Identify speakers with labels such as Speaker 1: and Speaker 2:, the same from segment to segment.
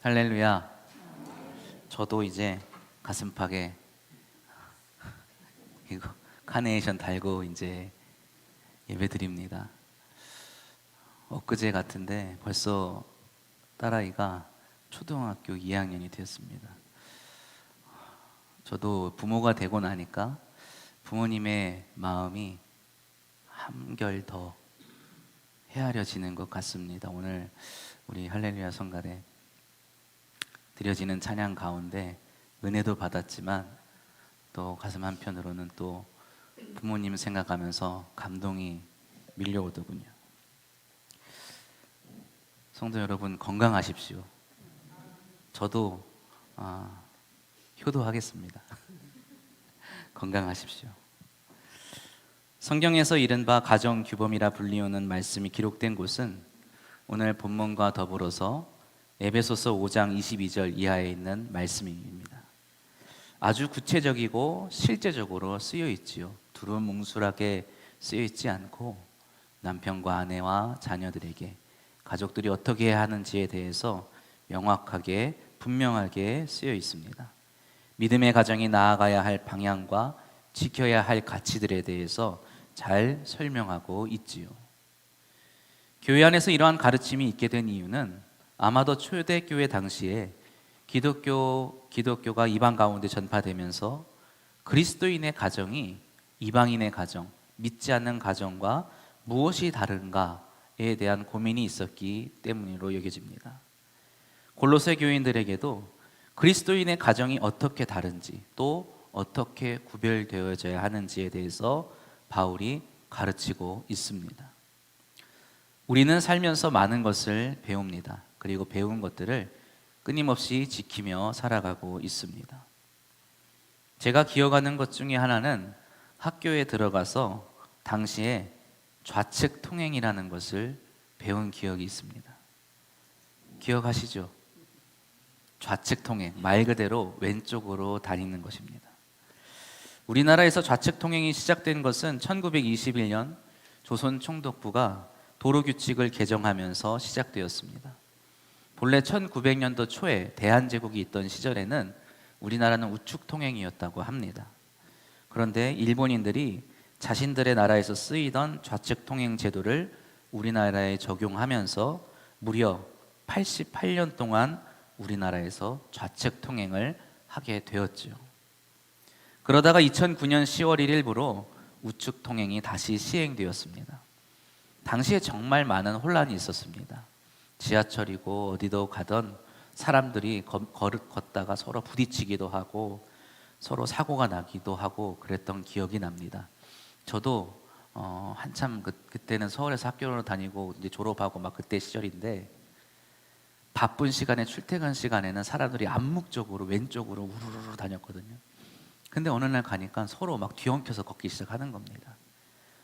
Speaker 1: 할렐루야. 저도 이제 가슴팍에 이거 카네이션 달고 이제 예배드립니다. 엊그제 같은데 벌써 딸아이가 초등학교 2학년이 되었습니다. 저도 부모가 되고 나니까 부모님의 마음이 한결 더 헤아려지는 것 같습니다. 오늘 우리 할렐루야 성가대 드려지는 찬양 가운데 은혜도 받았지만 또 가슴 한편으로는 또 부모님 생각하면서 감동이 밀려오더군요. 성도 여러분, 건강하십시오. 저도 효도하겠습니다. 건강하십시오. 성경에서 이른바 가정규범이라 불리우는 말씀이 기록된 곳은 오늘 본문과 더불어서 에베소서 5장 22절 이하에 있는 말씀입니다. 아주 구체적이고 실제적으로 쓰여 있지요. 두루뭉술하게 쓰여 있지 않고 남편과 아내와 자녀들에게 가족들이 어떻게 해야 하는지에 대해서 명확하게 분명하게 쓰여 있습니다. 믿음의 가정이 나아가야 할 방향과 지켜야 할 가치들에 대해서 잘 설명하고 있지요. 교회 안에서 이러한 가르침이 있게 된 이유는 아마도 초대교회 당시에 기독교가 이방 가운데 전파되면서 그리스도인의 가정이 이방인의 가정, 믿지 않는 가정과 무엇이 다른가에 대한 고민이 있었기 때문으로 여겨집니다. 골로새 교인들에게도 그리스도인의 가정이 어떻게 다른지 또 어떻게 구별되어져야 하는지에 대해서 바울이 가르치고 있습니다. 우리는 살면서 많은 것을 배웁니다. 그리고 배운 것들을 끊임없이 지키며 살아가고 있습니다. 제가 기억하는 것 중에 하나는 학교에 들어가서 당시에 좌측 통행이라는 것을 배운 기억이 있습니다. 기억하시죠? 좌측 통행, 말 그대로 왼쪽으로 다니는 것입니다. 우리나라에서 좌측 통행이 시작된 것은 1921년 조선 총독부가 도로규칙을 개정하면서 시작되었습니다. 본래 1900년도 초에 대한제국이 있던 시절에는 우리나라는 우측 통행이었다고 합니다. 그런데 일본인들이 자신들의 나라에서 쓰이던 좌측 통행 제도를 우리나라에 적용하면서 무려 88년 동안 우리나라에서 좌측 통행을 하게 되었죠. 그러다가 2009년 10월 1일부로 우측 통행이 다시 시행되었습니다. 당시에 정말 많은 혼란이 있었습니다. 지하철이고 어디도 가던 사람들이 걷다가 서로 부딪히기도 하고 서로 사고가 나기도 하고 그랬던 기억이 납니다. 저도 한참 그때는 서울에서 학교를 다니고 이제 졸업하고 막 그때 시절인데 바쁜 시간에 출퇴근 시간에는 사람들이 암묵적으로 왼쪽으로 우르르 다녔거든요. 근데 어느 날 가니까 서로 막 뒤엉켜서 걷기 시작하는 겁니다.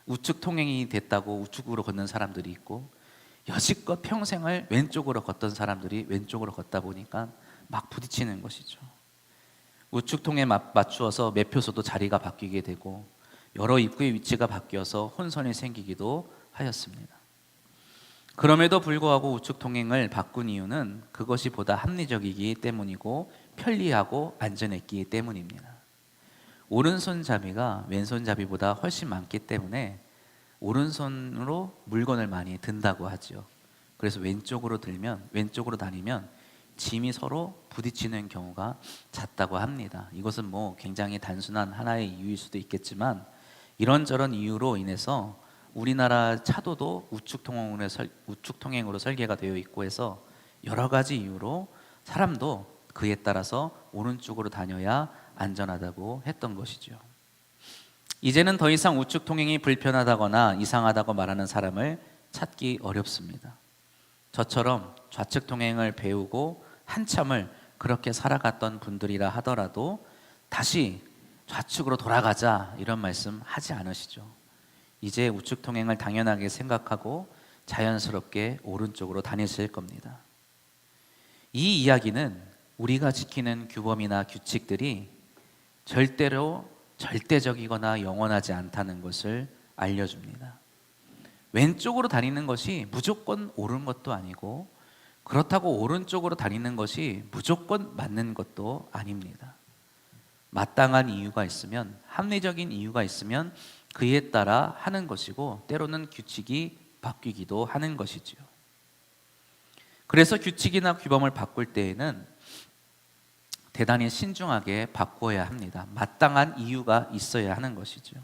Speaker 1: 우측 통행이 됐다고 우측으로 걷는 사람들이 있고 여지껏 평생을 왼쪽으로 걷던 사람들이 왼쪽으로 걷다 보니까 막 부딪히는 것이죠. 우측 통행에 맞추어서 매표소도 자리가 바뀌게 되고 여러 입구의 위치가 바뀌어서 혼선이 생기기도 하였습니다. 그럼에도 불구하고 우측 통행을 바꾼 이유는 그것이 보다 합리적이기 때문이고 편리하고 안전했기 때문입니다. 오른손잡이가 왼손잡이보다 훨씬 많기 때문에 오른손으로 물건을 많이 든다고 하죠. 그래서 왼쪽으로 다니면 짐이 서로 부딪히는 경우가 낮다고 합니다. 이것은 굉장히 단순한 하나의 이유일 수도 있겠지만 이런저런 이유로 인해서 우리나라 차도도 우측 통행으로 설계가 되어 있고 해서 여러 가지 이유로 사람도 그에 따라서 오른쪽으로 다녀야 안전하다고 했던 것이죠. 이제는 더 이상 우측 통행이 불편하다거나 이상하다고 말하는 사람을 찾기 어렵습니다. 저처럼 좌측 통행을 배우고 한참을 그렇게 살아갔던 분들이라 하더라도 다시 좌측으로 돌아가자 이런 말씀 하지 않으시죠. 이제 우측 통행을 당연하게 생각하고 자연스럽게 오른쪽으로 다니실 겁니다. 이 이야기는 우리가 지키는 규범이나 규칙들이 절대로 절대적이거나 영원하지 않다는 것을 알려줍니다. 왼쪽으로 다니는 것이 무조건 옳은 것도 아니고 그렇다고 오른쪽으로 다니는 것이 무조건 맞는 것도 아닙니다. 마땅한 이유가 있으면, 합리적인 이유가 있으면 그에 따라 하는 것이고, 때로는 규칙이 바뀌기도 하는 것이지요. 그래서 규칙이나 규범을 바꿀 때에는 대단히 신중하게 바꿔야 합니다. 마땅한 이유가 있어야 하는 것이죠.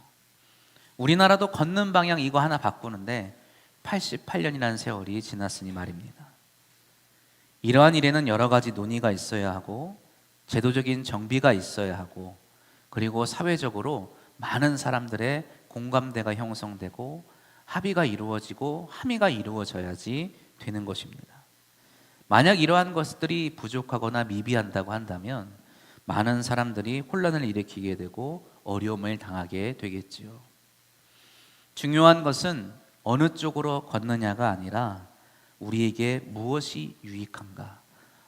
Speaker 1: 우리나라도 걷는 방향 이거 하나 바꾸는데 88년이라는 세월이 지났으니 말입니다. 이러한 일에는 여러 가지 논의가 있어야 하고, 제도적인 정비가 있어야 하고, 그리고 사회적으로 많은 사람들의 공감대가 형성되고 합의가 이루어지고 함의가 이루어져야지 되는 것입니다. 만약 이러한 것들이 부족하거나 미비한다고 한다면 많은 사람들이 혼란을 일으키게 되고 어려움을 당하게 되겠지요. 중요한 것은 어느 쪽으로 걷느냐가 아니라 우리에게 무엇이 유익한가,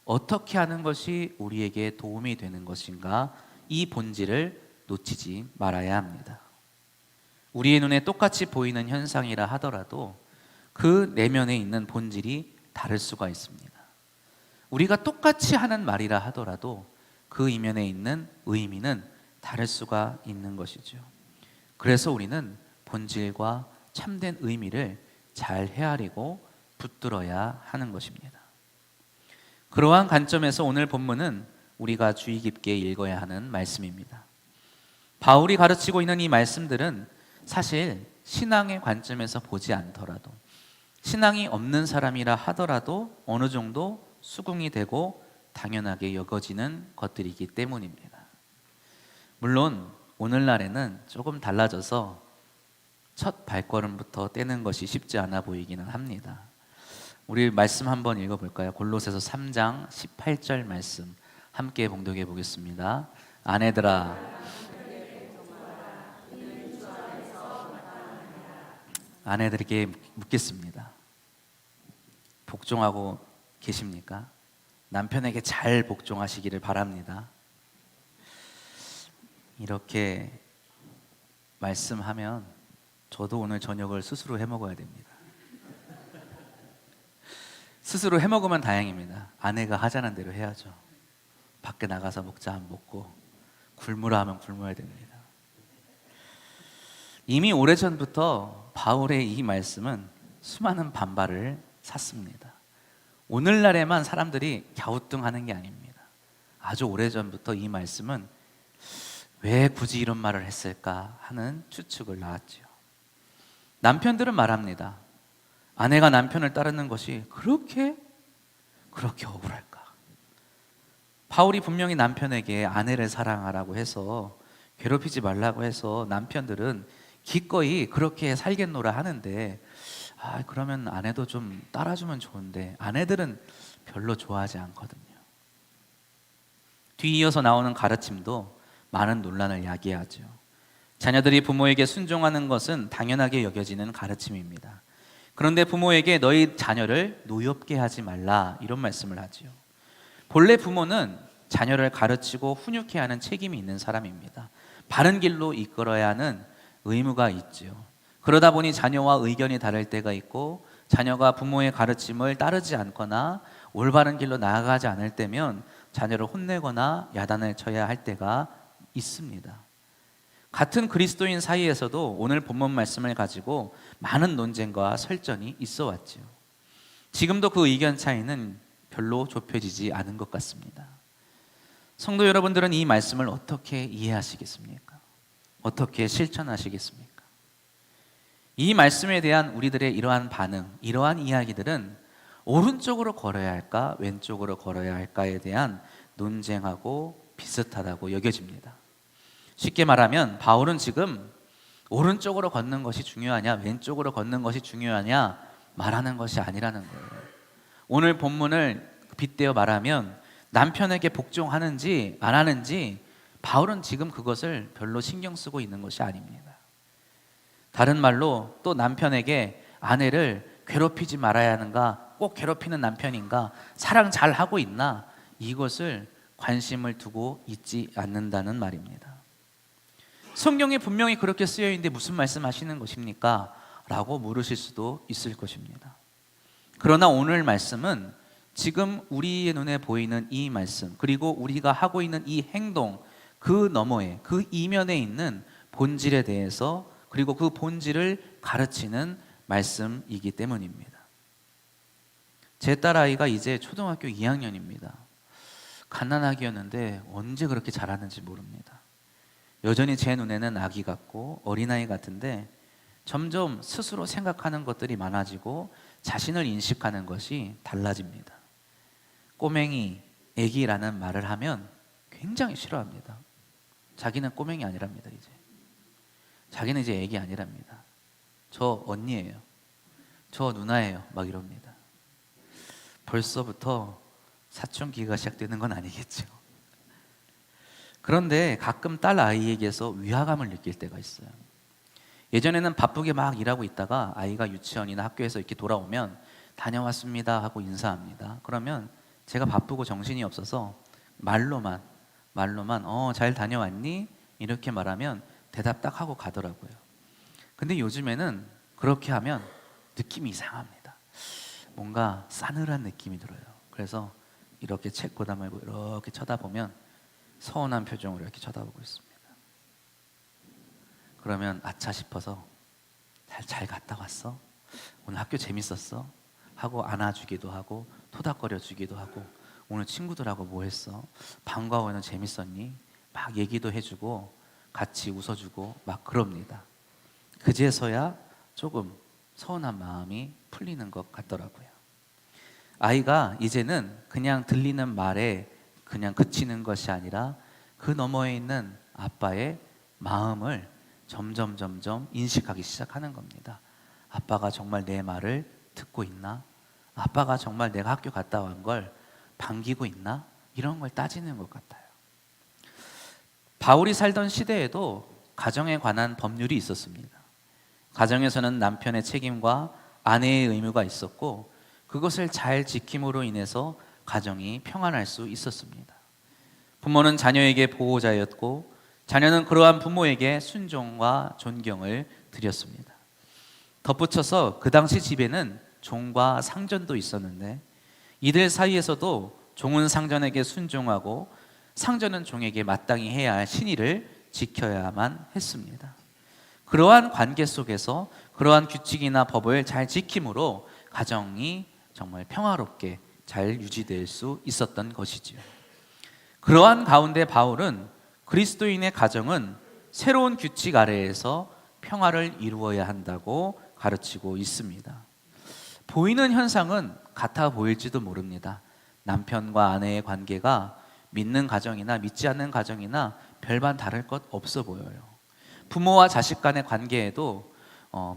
Speaker 1: 어떻게 하는 것이 우리에게 도움이 되는 것인가, 이 본질을 놓치지 말아야 합니다. 우리의 눈에 똑같이 보이는 현상이라 하더라도 그 내면에 있는 본질이 다를 수가 있습니다. 우리가 똑같이 하는 말이라 하더라도 그 이면에 있는 의미는 다를 수가 있는 것이죠. 그래서 우리는 본질과 참된 의미를 잘 헤아리고 붙들어야 하는 것입니다. 그러한 관점에서 오늘 본문은 우리가 주의 깊게 읽어야 하는 말씀입니다. 바울이 가르치고 있는 이 말씀들은 사실 신앙의 관점에서 보지 않더라도, 신앙이 없는 사람이라 하더라도 어느 정도 수긍이 되고 당연하게 여겨지는 것들이기 때문입니다. 물론 오늘날에는 조금 달라져서 첫 발걸음부터 떼는 것이 쉽지 않아 보이기는 합니다. 우리 말씀 한번 읽어볼까요? 골로새서 3장 18절 말씀 함께 봉독해 보겠습니다. 아내들아, 아내들에게 묻겠습니다. 복종하고 계십니까? 남편에게 잘 복종하시기를 바랍니다. 이렇게 말씀하면 저도 오늘 저녁을 스스로 해 먹어야 됩니다. 스스로 해 먹으면 다행입니다. 아내가 하자는 대로 해야죠. 밖에 나가서 먹자 하면 먹고, 굶으라 하면 굶어야 됩니다. 이미 오래전부터 바울의 이 말씀은 수많은 반발을 샀습니다. 오늘날에만 사람들이 갸우뚱하는 게 아닙니다. 아주 오래전부터 이 말씀은 왜 굳이 이런 말을 했을까 하는 추측을 낳았죠. 남편들은 말합니다. 아내가 남편을 따르는 것이 그렇게 억울할까? 바울이 분명히 남편에게 아내를 사랑하라고 해서, 괴롭히지 말라고 해서 남편들은 기꺼이 그렇게 살겠노라 하는데, 그러면 아내도 좀 따라주면 좋은데 아내들은 별로 좋아하지 않거든요. 뒤이어서 나오는 가르침도 많은 논란을 야기하죠. 자녀들이 부모에게 순종하는 것은 당연하게 여겨지는 가르침입니다. 그런데 부모에게 너희 자녀를 노엽게 하지 말라, 이런 말씀을 하지요. 본래 부모는 자녀를 가르치고 훈육해야 하는 책임이 있는 사람입니다. 바른 길로 이끌어야 하는 의무가 있지요. 그러다 보니 자녀와 의견이 다를 때가 있고, 자녀가 부모의 가르침을 따르지 않거나 올바른 길로 나아가지 않을 때면 자녀를 혼내거나 야단을 쳐야 할 때가 있습니다. 같은 그리스도인 사이에서도 오늘 본문 말씀을 가지고 많은 논쟁과 설전이 있어 왔지요. 지금도 그 의견 차이는 별로 좁혀지지 않은 것 같습니다. 성도 여러분들은 이 말씀을 어떻게 이해하시겠습니까? 어떻게 실천하시겠습니까? 이 말씀에 대한 우리들의 이러한 반응, 이러한 이야기들은 오른쪽으로 걸어야 할까, 왼쪽으로 걸어야 할까에 대한 논쟁하고 비슷하다고 여겨집니다. 쉽게 말하면 바울은 지금 오른쪽으로 걷는 것이 중요하냐, 왼쪽으로 걷는 것이 중요하냐 말하는 것이 아니라는 거예요. 오늘 본문을 빗대어 말하면 남편에게 복종하는지 안 하는지 바울은 지금 그것을 별로 신경 쓰고 있는 것이 아닙니다. 다른 말로 또 남편에게 아내를 괴롭히지 말아야 하는가, 꼭 괴롭히는 남편인가, 사랑 잘 하고 있나, 이것을 관심을 두고 있지 않는다는 말입니다. 성경에 분명히 그렇게 쓰여 있는데 무슨 말씀하시는 것입니까? 라고 물으실 수도 있을 것입니다. 그러나 오늘 말씀은 지금 우리의 눈에 보이는 이 말씀, 그리고 우리가 하고 있는 이 행동, 그 너머에, 그 이면에 있는 본질에 대해서, 그리고 그 본질을 가르치는 말씀이기 때문입니다. 제 딸아이가 이제 초등학교 2학년입니다. 갓난아기였는데 언제 그렇게 자랐는지 모릅니다. 여전히 제 눈에는 아기 같고 어린아이 같은데 점점 스스로 생각하는 것들이 많아지고 자신을 인식하는 것이 달라집니다. 꼬맹이, 애기라는 말을 하면 굉장히 싫어합니다. 자기는 꼬맹이 아니랍니다. 이제 자기는 이제 애기 아니랍니다. 저 언니예요, 저 누나예요, 막 이럽니다. 벌써부터 사춘기가 시작되는 건 아니겠죠. 그런데 가끔 딸 아이에게서 위화감을 느낄 때가 있어요. 예전에는 바쁘게 막 일하고 있다가 아이가 유치원이나 학교에서 이렇게 돌아오면 다녀왔습니다 하고 인사합니다. 그러면 제가 바쁘고 정신이 없어서 말로만 잘 다녀왔니? 이렇게 말하면 대답 딱 하고 가더라고요. 근데 요즘에는 그렇게 하면 느낌이 이상합니다. 뭔가 싸늘한 느낌이 들어요. 그래서 이렇게 채보다 말고 이렇게 쳐다보면 서운한 표정으로 이렇게 쳐다보고 있습니다. 그러면 아차 싶어서 잘 갔다 왔어? 오늘 학교 재밌었어? 하고 안아주기도 하고 토닥거려 주기도 하고, 오늘 친구들하고 뭐 했어? 방과 후에는 재밌었니? 막 얘기도 해주고 같이 웃어주고 막 그럽니다. 그제서야 조금 서운한 마음이 풀리는 것 같더라고요. 아이가 이제는 그냥 들리는 말에 그냥 그치는 것이 아니라 그 너머에 있는 아빠의 마음을 점점 인식하기 시작하는 겁니다. 아빠가 정말 내 말을 듣고 있나? 아빠가 정말 내가 학교 갔다 온 걸 반기고 있나? 이런 걸 따지는 것 같아요. 바울이 살던 시대에도 가정에 관한 법률이 있었습니다. 가정에서는 남편의 책임과 아내의 의무가 있었고, 그것을 잘 지킴으로 인해서 가정이 평안할 수 있었습니다. 부모는 자녀에게 보호자였고, 자녀는 그러한 부모에게 순종과 존경을 드렸습니다. 덧붙여서 그 당시 집에는 종과 상전도 있었는데, 이들 사이에서도 종은 상전에게 순종하고 상전은 종에게 마땅히 해야 할 신의를 지켜야만 했습니다. 그러한 관계 속에서 그러한 규칙이나 법을 잘 지킴으로 가정이 정말 평화롭게 잘 유지될 수 있었던 것이지요. 그러한 가운데 바울은 그리스도인의 가정은 새로운 규칙 아래에서 평화를 이루어야 한다고 가르치고 있습니다. 보이는 현상은 같아 보일지도 모릅니다. 남편과 아내의 관계가 믿는 가정이나 믿지 않는 가정이나 별반 다를 것 없어 보여요. 부모와 자식 간의 관계에도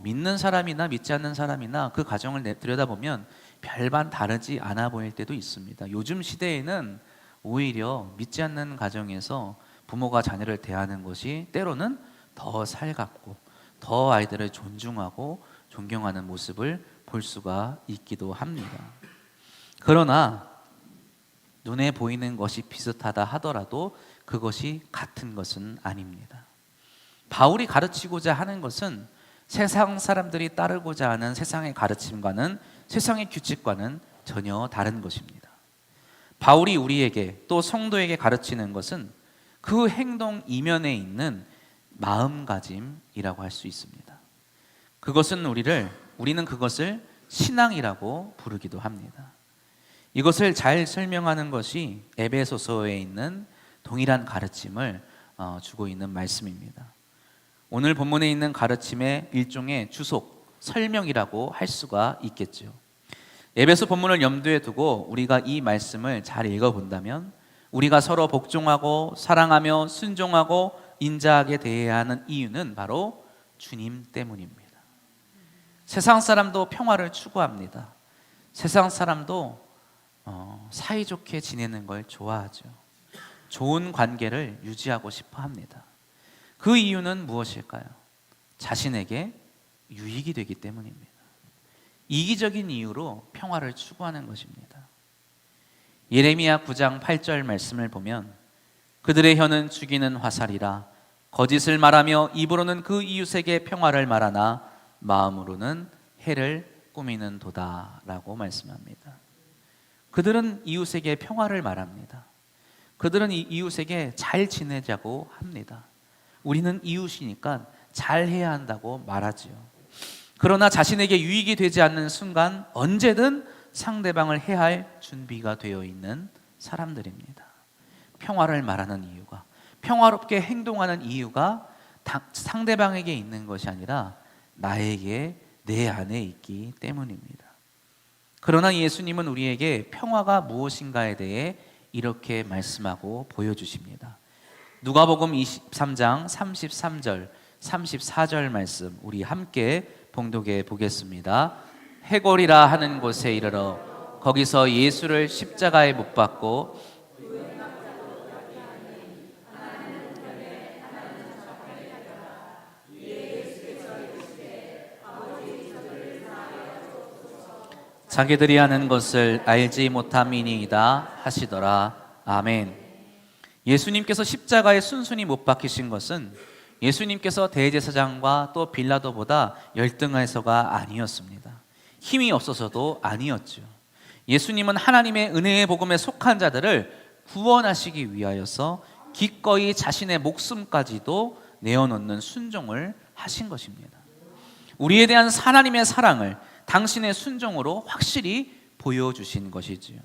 Speaker 1: 믿는 사람이나 믿지 않는 사람이나 그 가정을 들여다보면 별반 다르지 않아 보일 때도 있습니다. 요즘 시대에는 오히려 믿지 않는 가정에서 부모가 자녀를 대하는 것이 때로는 더 살갑고 더 아이들을 존중하고 존경하는 모습을 볼 수가 있기도 합니다. 그러나 눈에 보이는 것이 비슷하다 하더라도 그것이 같은 것은 아닙니다. 바울이 가르치고자 하는 것은 세상 사람들이 따르고자 하는 세상의 가르침과는, 세상의 규칙과는 전혀 다른 것입니다. 바울이 우리에게 또 성도에게 가르치는 것은 그 행동 이면에 있는 마음가짐이라고 할 수 있습니다. 우리는 그것을 신앙이라고 부르기도 합니다. 이것을 잘 설명하는 것이 에베소서에 있는 동일한 가르침을 주고 있는 말씀입니다. 오늘 본문에 있는 가르침의 일종의 주속, 설명이라고 할 수가 있겠죠. 에베소 본문을 염두에 두고 우리가 이 말씀을 잘 읽어본다면 우리가 서로 복종하고 사랑하며 순종하고 인자하게 대해야 하는 이유는 바로 주님 때문입니다. 세상 사람도 평화를 추구합니다. 세상 사람도 사이좋게 지내는 걸 좋아하죠. 좋은 관계를 유지하고 싶어 합니다. 그 이유는 무엇일까요? 자신에게 유익이 되기 때문입니다. 이기적인 이유로 평화를 추구하는 것입니다. 예레미야 9장 8절 말씀을 보면 그들의 혀는 죽이는 화살이라 거짓을 말하며 입으로는 그 이웃에게 평화를 말하나 마음으로는 해를 꾸미는 도다라고 말씀합니다. 그들은 이웃에게 평화를 말합니다. 그들은 이웃에게 잘 지내자고 합니다. 우리는 이웃이니까 잘해야 한다고 말하지요. 그러나 자신에게 유익이 되지 않는 순간 언제든 상대방을 해할 준비가 되어 있는 사람들입니다. 평화를 말하는 이유가, 평화롭게 행동하는 이유가 상대방에게 있는 것이 아니라 나에게, 내 안에 있기 때문입니다. 그러나 예수님은 우리에게 평화가 무엇인가에 대해 이렇게 말씀하고 보여주십니다. 누가복음 23장 33절 34절 말씀 우리 함께 봉독해 보겠습니다. 해골이라 하는 곳에 이르러 거기서 예수를 십자가에 못 박고 자기들이 하는 것을 알지 못함이니이다 하시더라. 아멘. 예수님께서 십자가에 순순히 못 박히신 것은 예수님께서 대제사장과 또 빌라도보다 열등해서가 아니었습니다. 힘이 없어서도 아니었죠. 예수님은 하나님의 은혜의 복음에 속한 자들을 구원하시기 위하여서 기꺼이 자신의 목숨까지도 내어놓는 순종을 하신 것입니다. 우리에 대한 하나님의 사랑을 당신의 순종으로 확실히 보여주신 것이지요.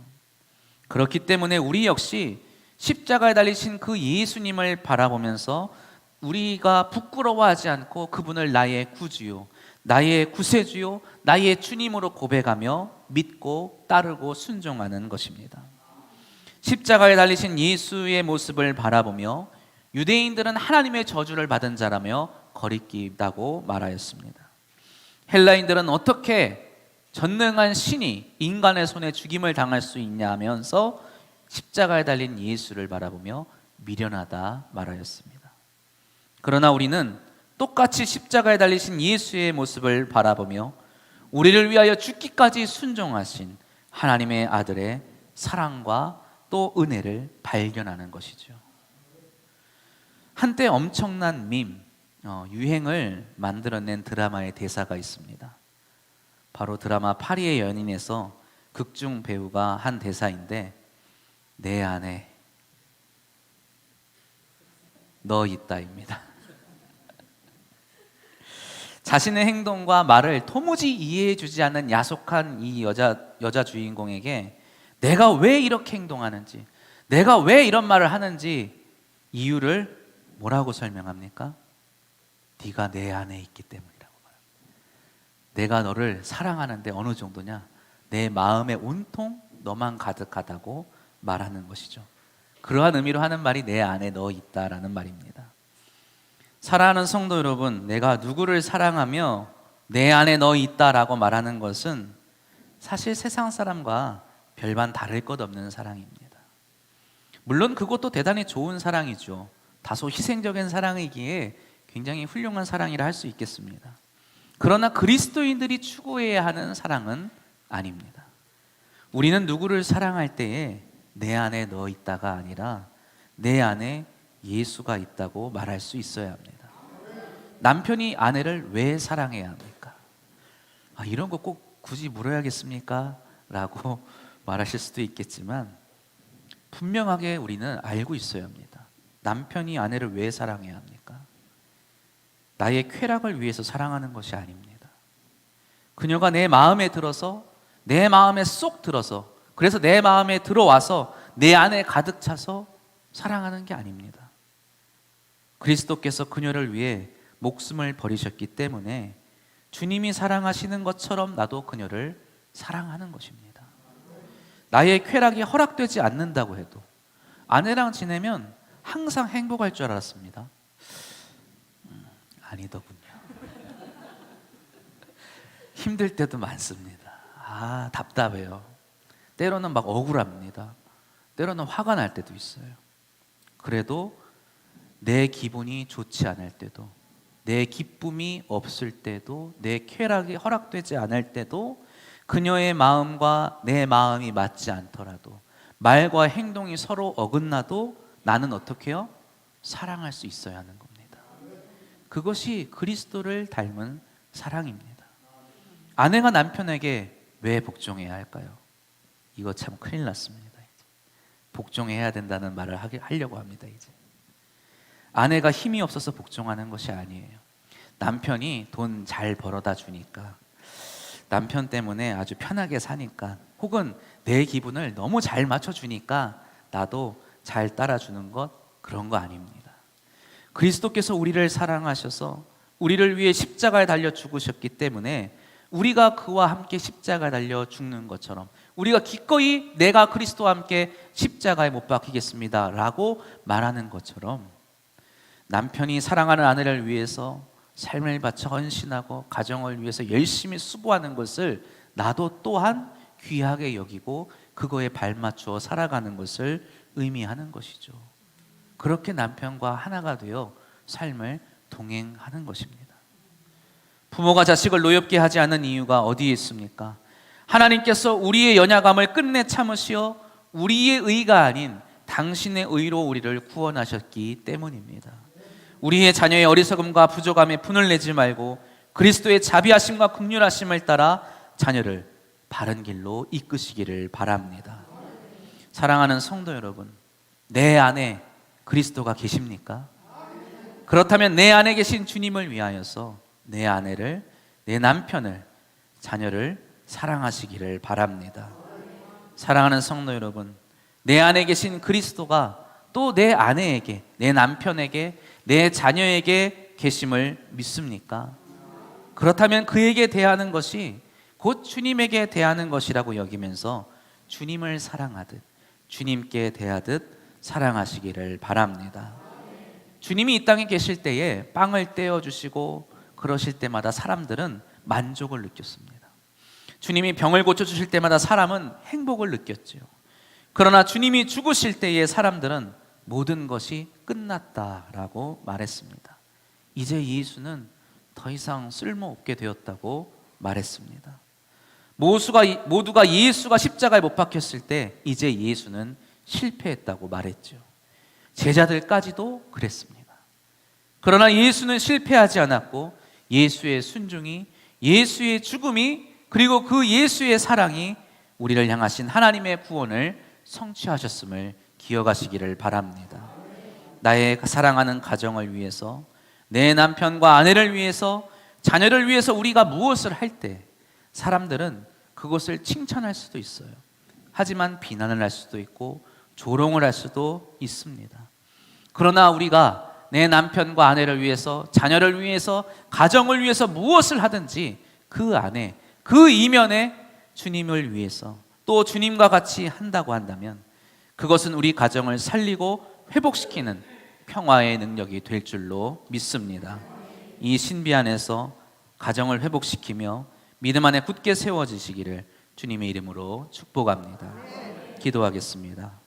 Speaker 1: 그렇기 때문에 우리 역시 십자가에 달리신 그 예수님을 바라보면서 우리가 부끄러워하지 않고 그분을 나의 구주요, 나의 구세주요, 나의 주님으로 고백하며 믿고 따르고 순종하는 것입니다. 십자가에 달리신 예수의 모습을 바라보며 유대인들은 하나님의 저주를 받은 자라며 거리끼다고 말하였습니다. 헬라인들은 어떻게 전능한 신이 인간의 손에 죽임을 당할 수 있냐 하면서 십자가에 달린 예수를 바라보며 미련하다 말하였습니다. 그러나 우리는 똑같이 십자가에 달리신 예수의 모습을 바라보며 우리를 위하여 죽기까지 순종하신 하나님의 아들의 사랑과 또 은혜를 발견하는 것이죠. 한때 엄청난 유행을 만들어낸 드라마의 대사가 있습니다. 바로 드라마 파리의 연인에서 극중 배우가 한 대사인데, 내 안에 너 있다입니다. 자신의 행동과 말을 도무지 이해해주지 않는 야속한 이 여자 주인공에게 내가 왜 이렇게 행동하는지, 내가 왜 이런 말을 하는지 이유를 뭐라고 설명합니까? 네가 내 안에 있기 때문이라고 말합니다. 내가 너를 사랑하는데 어느 정도냐? 내 마음에 온통 너만 가득하다고 말하는 것이죠. 그러한 의미로 하는 말이 내 안에 너 있다라는 말입니다. 사랑하는 성도 여러분, 내가 누구를 사랑하며 내 안에 너 있다라고 말하는 것은 사실 세상 사람과 별반 다를 것 없는 사랑입니다. 물론 그것도 대단히 좋은 사랑이죠. 다소 희생적인 사랑이기에 굉장히 훌륭한 사랑이라 할 수 있겠습니다. 그러나 그리스도인들이 추구해야 하는 사랑은 아닙니다. 우리는 누구를 사랑할 때에 내 안에 너 있다가 아니라 내 안에 예수가 있다고 말할 수 있어야 합니다. 남편이 아내를 왜 사랑해야 합니까? 이런 거 꼭 굳이 물어야겠습니까? 라고 말하실 수도 있겠지만 분명하게 우리는 알고 있어야 합니다. 남편이 아내를 왜 사랑해야 합니까? 나의 쾌락을 위해서 사랑하는 것이 아닙니다. 그녀가 내 마음에 들어서, 내 마음에 쏙 들어서, 그래서 내 마음에 들어와서 내 안에 가득 차서 사랑하는 게 아닙니다. 그리스도께서 그녀를 위해 목숨을 버리셨기 때문에 주님이 사랑하시는 것처럼 나도 그녀를 사랑하는 것입니다. 나의 쾌락이 허락되지 않는다고 해도 아내랑 지내면 항상 행복할 줄 알았습니다. 아니더군요. 힘들 때도 많습니다. 답답해요. 때로는 막 억울합니다. 때로는 화가 날 때도 있어요. 그래도 내 기분이 좋지 않을 때도, 내 기쁨이 없을 때도, 내 쾌락이 허락되지 않을 때도, 그녀의 마음과 내 마음이 맞지 않더라도, 말과 행동이 서로 어긋나도 나는 어떻게 해요? 사랑할 수 있어야 하는 겁니다. 그것이 그리스도를 닮은 사랑입니다. 아내가 남편에게 왜 복종해야 할까요? 이거 참 큰일 났습니다. 이제. 복종해야 된다는 말을 하려고 합니다. 이제 아내가 힘이 없어서 복종하는 것이 아니에요. 남편이 돈 잘 벌어다 주니까, 남편 때문에 아주 편하게 사니까, 혹은 내 기분을 너무 잘 맞춰주니까 나도 잘 따라주는 것, 그런 거 아닙니다. 그리스도께서 우리를 사랑하셔서 우리를 위해 십자가에 달려 죽으셨기 때문에 우리가 그와 함께 십자가에 달려 죽는 것처럼, 우리가 기꺼이 내가 그리스도와 함께 십자가에 못 박히겠습니다 라고 말하는 것처럼, 남편이 사랑하는 아내를 위해서 삶을 바쳐 헌신하고 가정을 위해서 열심히 수고하는 것을 나도 또한 귀하게 여기고 그거에 발맞추어 살아가는 것을 의미하는 것이죠. 그렇게 남편과 하나가 되어 삶을 동행하는 것입니다. 부모가 자식을 노엽게 하지 않는 이유가 어디에 있습니까? 하나님께서 우리의 연약함을 끝내 참으시어 우리의 의가 아닌 당신의 의로 우리를 구원하셨기 때문입니다. 우리의 자녀의 어리석음과 부족함에 분을 내지 말고 그리스도의 자비하심과 긍휼하심을 따라 자녀를 바른 길로 이끄시기를 바랍니다. 사랑하는 성도 여러분, 내 안에 그리스도가 계십니까? 그렇다면 내 안에 계신 주님을 위하여서 내 아내를, 내 남편을, 자녀를 사랑하시기를 바랍니다. 사랑하는 성도 여러분, 내 안에 계신 그리스도가 또 내 아내에게, 내 남편에게, 내 자녀에게 계심을 믿습니까? 그렇다면 그에게 대하는 것이 곧 주님에게 대하는 것이라고 여기면서 주님을 사랑하듯, 주님께 대하듯 사랑하시기를 바랍니다. 주님이 이 땅에 계실 때에 빵을 떼어주시고 그러실 때마다 사람들은 만족을 느꼈습니다. 주님이 병을 고쳐주실 때마다 사람은 행복을 느꼈죠. 그러나 주님이 죽으실 때에 사람들은 모든 것이 끝났다라고 말했습니다. 이제 예수는 더 이상 쓸모없게 되었다고 말했습니다. 모두가 예수가 십자가에 못 박혔을 때 이제 예수는 실패했다고 말했죠. 제자들까지도 그랬습니다. 그러나 예수는 실패하지 않았고 예수의 순종이, 예수의 죽음이, 그리고 그 예수의 사랑이 우리를 향하신 하나님의 구원을 성취하셨음을 기억하시기를 바랍니다. 나의 사랑하는 가정을 위해서, 내 남편과 아내를 위해서, 자녀를 위해서 우리가 무엇을 할 때 사람들은 그것을 칭찬할 수도 있어요. 하지만 비난을 할 수도 있고 조롱을 할 수도 있습니다. 그러나 우리가 내 남편과 아내를 위해서, 자녀를 위해서, 가정을 위해서 무엇을 하든지 그 안에, 그 이면에 주님을 위해서 또 주님과 같이 한다고 한다면 그것은 우리 가정을 살리고 회복시키는 평화의 능력이 될 줄로 믿습니다. 이 신비 안에서 가정을 회복시키며 믿음 안에 굳게 세워지시기를 주님의 이름으로 축복합니다. 기도하겠습니다.